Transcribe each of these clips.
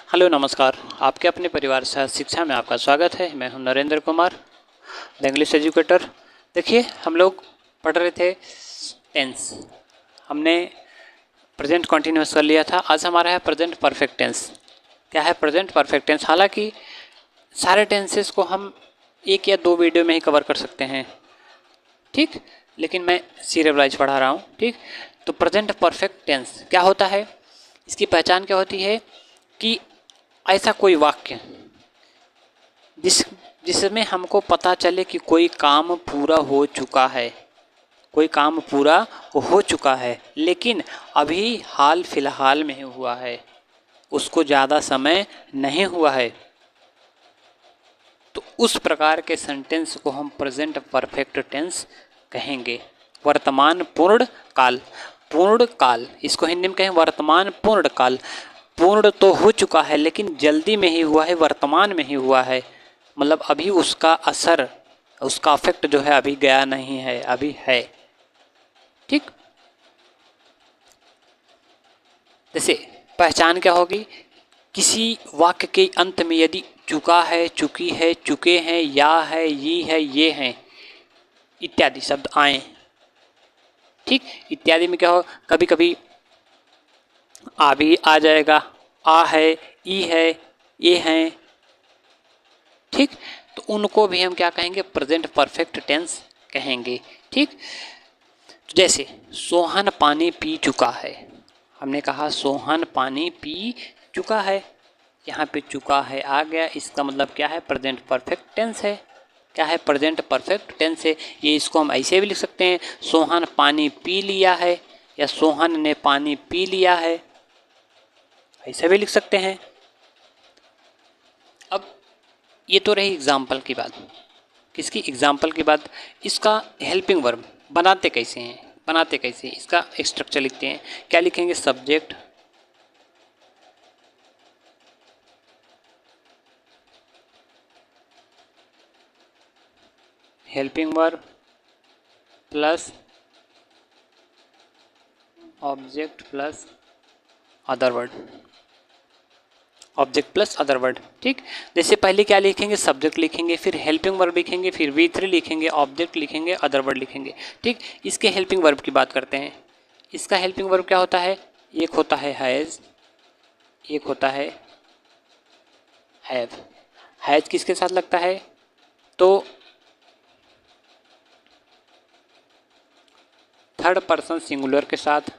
Hello नमस्कार। आपके अपने परिवार सह शिक्षा में आपका स्वागत है। मैं हूं Narendra Kumar, the English educator. देखिए, हम लोग पढ़ रहे थे टेंस। हमने प्रेजेंट कंटिन्यूअस कर लिया था। आज हमारा है प्रेजेंट परफेक्ट टेंस। क्या है प्रेजेंट परफेक्ट टेंस? हालांकि सारे टेंसेस को हम एक या दो वीडियो में ही कवर कर सकते हैं, ठीक, लेकिन मैं सीरियल वाइज पढ़ा रहा हूँ, ठीक। तो प्रेजेंट परफेक्ट टेंस क्या होता है, इसकी पहचान क्या होती है कि ऐसा कोई वाक्य जिसमें हमको पता चले कि कोई काम पूरा हो चुका है, कोई काम पूरा हो चुका है लेकिन अभी हाल फिलहाल में हुआ है, उसको ज़्यादा समय नहीं हुआ है, तो उस प्रकार के सेंटेंस को हम प्रेजेंट परफेक्ट टेंस कहेंगे। वर्तमान पूर्ण काल, पूर्ण काल, इसको हिंदी में कहें वर्तमान पूर्ण काल। पूर्ण तो हो चुका है लेकिन जल्दी में ही हुआ है, वर्तमान में ही हुआ है, मतलब अभी उसका असर, उसका इफेक्ट जो है अभी गया नहीं है, अभी है, ठीक। जैसे पहचान क्या होगी, किसी वाक्य के अंत में यदि चुका है, चुकी है, चुके हैं, या है, ये हैं इत्यादि शब्द आए, ठीक। इत्यादि में क्या हो, कभी कभी आ भी आ जाएगा, आ है, ई है, ये हैं, ठीक। तो उनको भी हम क्या कहेंगे, प्रेजेंट परफेक्ट टेंस कहेंगे, ठीक। जैसे सोहन पानी पी चुका है, हमने कहा सोहन पानी पी चुका है, यहाँ पे चुका है आ गया, इसका मतलब क्या है, प्रेजेंट परफेक्ट टेंस है। क्या है, प्रेजेंट परफेक्ट टेंस है। ये इसको हम ऐसे भी लिख सकते हैं, सोहन पानी पी लिया है, या सोहन ने पानी पी लिया है, ऐसे भी लिख सकते हैं। अब ये तो रही एग्जाम्पल की बात। किसकी? एग्जाम्पल की बात। इसका हेल्पिंग वर्ब बनाते कैसे हैं, बनाते कैसे, इसका स्ट्रक्चर लिखते हैं। क्या लिखेंगे, subject helping verb plus object plus other word, object plus other word, ठीक। जैसे पहले क्या लिखेंगे, सब्जेक्ट लिखेंगे, फिर हेल्पिंग वर्ब लिखेंगे, फिर V3 लिखेंगे, ऑब्जेक्ट लिखेंगे, अदर वर्ड लिखेंगे, ठीक। इसके हेल्पिंग वर्ब की बात करते हैं। इसका हेल्पिंग वर्ब क्या होता है, एक होता है हैज़, एक होता है हैव। हैज़ किसके साथ लगता है, तो थर्ड पर्सन सिंगुलर के साथ,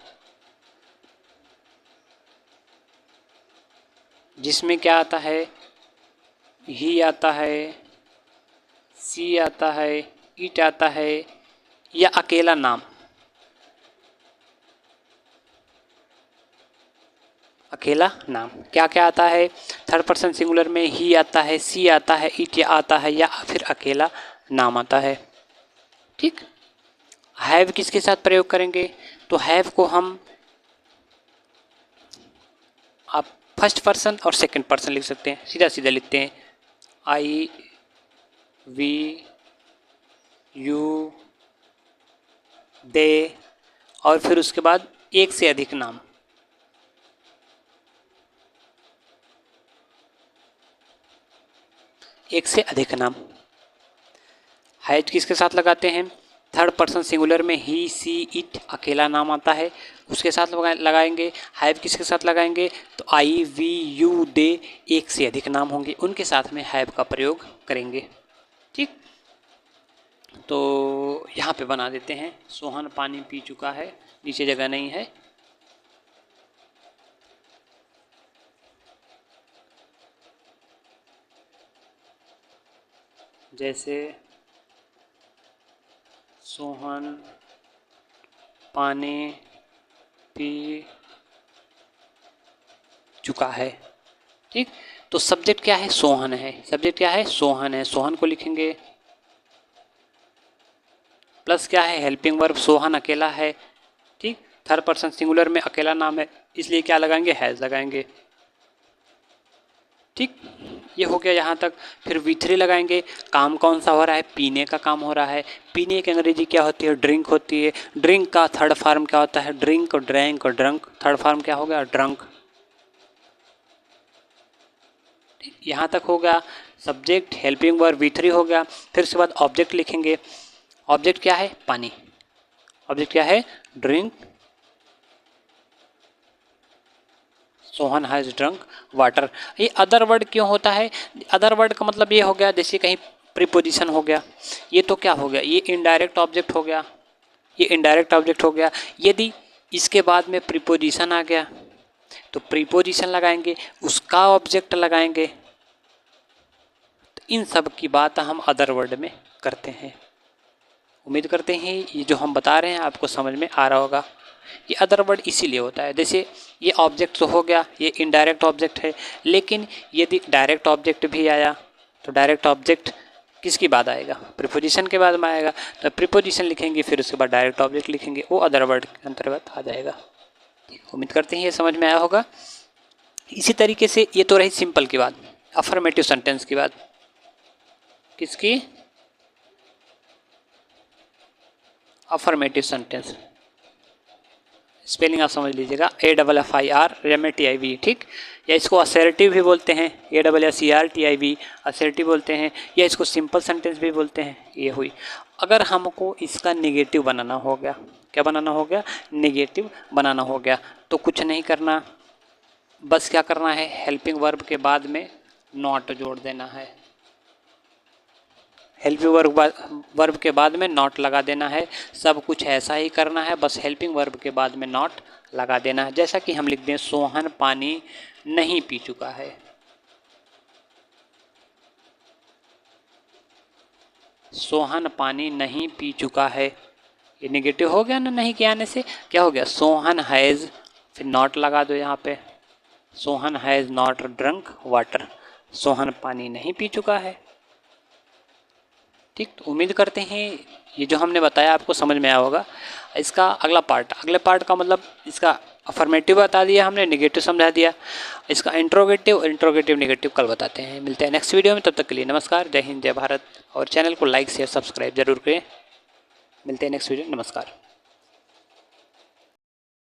जिसमें क्या आता है, ही आता है, सी आता है, इट आता है, या अकेला नाम, अकेला नाम। क्या क्या आता है, थर्ड पर्सन सिंगुलर में ही आता है, सी आता है, इट आता है, या फिर अकेला नाम आता है, ठीक। हैव किसके साथ प्रयोग करेंगे, तो हैव को हम आप फर्स्ट पर्सन और सेकंड पर्सन लिख सकते हैं, सीधा सीधा लिखते हैं, आई वी यू दे, और फिर उसके बाद एक से अधिक नाम, एक से अधिक नाम। हैज किसके साथ लगाते हैं, थर्ड पर्सन सिंगुलर में ही, सी, इट अकेला नाम आता है, उसके साथ लगाएंगे। हैव किसके साथ लगाएंगे, तो आई वी यू दे एक से अधिक नाम होंगे, उनके साथ में हैव का प्रयोग करेंगे, ठीक। तो यहाँ पे बना देते हैं, सोहन पानी पी चुका है, नीचे जगह नहीं है। जैसे सोहन पानी पी चुका है, ठीक। तो सब्जेक्ट क्या है, सोहन है, सब्जेक्ट क्या है, सोहन है, सोहन को लिखेंगे, प्लस क्या है, हेल्पिंग वर्ब, सोहन अकेला है, ठीक। थर्ड पर्सन सिंगुलर में अकेला नाम है, इसलिए क्या लगाएंगे, हैज लगाएंगे, ठीक। ये हो गया यहाँ तक। फिर V3 लगाएंगे, काम कौन सा हो रहा है, पीने का काम हो रहा है। पीने की अंग्रेजी क्या होती है, ड्रिंक होती है। ड्रिंक का थर्ड फॉर्म क्या होता है, ड्रिंक और ड्रैंक और ड्रंक, थर्ड फॉर्म क्या हो गया, ड्रंक, यहाँ तक हो गया। सब्जेक्ट हेल्पिंग वर्ब V3 हो गया। फिर उसके बाद ऑब्जेक्ट लिखेंगे। ऑब्जेक्ट क्या है? पानी। ऑब्जेक्ट क्या है? Drink. Sohan has drunk water. ये अदर वर्ड क्यों होता है? अदर वर्ड का मतलब ये हो गया जैसे कहीं प्रीपोजिशन हो गया। ये तो क्या हो गया? ये इनडायरेक्ट ऑब्जेक्ट हो गया। ये इनडायरेक्ट ऑब्जेक्ट हो गया। यदि इसके बाद में प्रीपोजिशन आ गया तो प्रीपोजिशन लगाएंगे, उसका ऑब्जेक्ट लगाएंगे। तो इन सब की बात हम अदर वर्ड में करते हैं। उम्मीद करते हैं ये जो हम बता रहे हैं आपको समझ में आ रहा होगा। ये अदर वर्ड इसीलिए होता है। जैसे ये ऑब्जेक्ट तो हो गया, ये इनडायरेक्ट ऑब्जेक्ट है, लेकिन यदि डायरेक्ट ऑब्जेक्ट भी आया तो डायरेक्ट ऑब्जेक्ट किसके बाद आएगा? प्रीपोजिशन के बाद में आएगा। तो प्रीपोजिशन लिखेंगे, फिर उसके बाद डायरेक्ट ऑब्जेक्ट लिखेंगे, वो अदर वर्ड के अंतर्गत आ जाएगा। उम्मीद करते हैं ये समझ में आया होगा। इसी तरीके से ये तो रही सिंपल की बात। अफर्मेटिव सेंटेंस की बात किसकी? Affirmative sentence. स्पेलिंग आप समझ लीजिएगा, AFFIR REMATIV, ठीक। या इसको असर्टिव भी बोलते हैं, ASSERTIV असर्टिव बोलते हैं, या इसको सिंपल सेंटेंस भी बोलते हैं। ये हुई। अगर हमको इसका नेगेटिव बनाना हो गया, क्या बनाना हो गया? नेगेटिव बनाना हो गया, तो कुछ नहीं करना, बस क्या करना है? हेल्पिंग वर्ब के बाद में नॉट जोड़ देना है। हेल्पिंग वर्ब के बाद में नॉट लगा देना है। सब कुछ ऐसा ही करना है, बस हेल्पिंग वर्ब के बाद में नॉट लगा देना है। जैसा कि हम लिख दें, सोहन पानी नहीं पी चुका है। सोहन पानी नहीं पी चुका है। ये नेगेटिव हो गया ना, नहीं के आने से क्या हो गया? सोहन हैज़, फिर नॉट लगा दो यहाँ पे। Sohan has not drunk water. Sohan पानी नहीं पी चुका है, ठीक। तो उम्मीद करते हैं ये जो हमने बताया आपको समझ में आया होगा। इसका अगला पार्ट, अगले पार्ट का मतलब इसका अफर्मेटिव बता दिया हमने, नेगेटिव समझा दिया। इसका इंट्रोगेटिव नेगेटिव कल बताते हैं। मिलते हैं नेक्स्ट वीडियो में, तब तक के लिए नमस्कार। जय हिंद, जय भारत। और चैनल को लाइक शेयर सब्सक्राइब जरूर करें। मिलते हैं नेक्स्ट वीडियो, नमस्कार।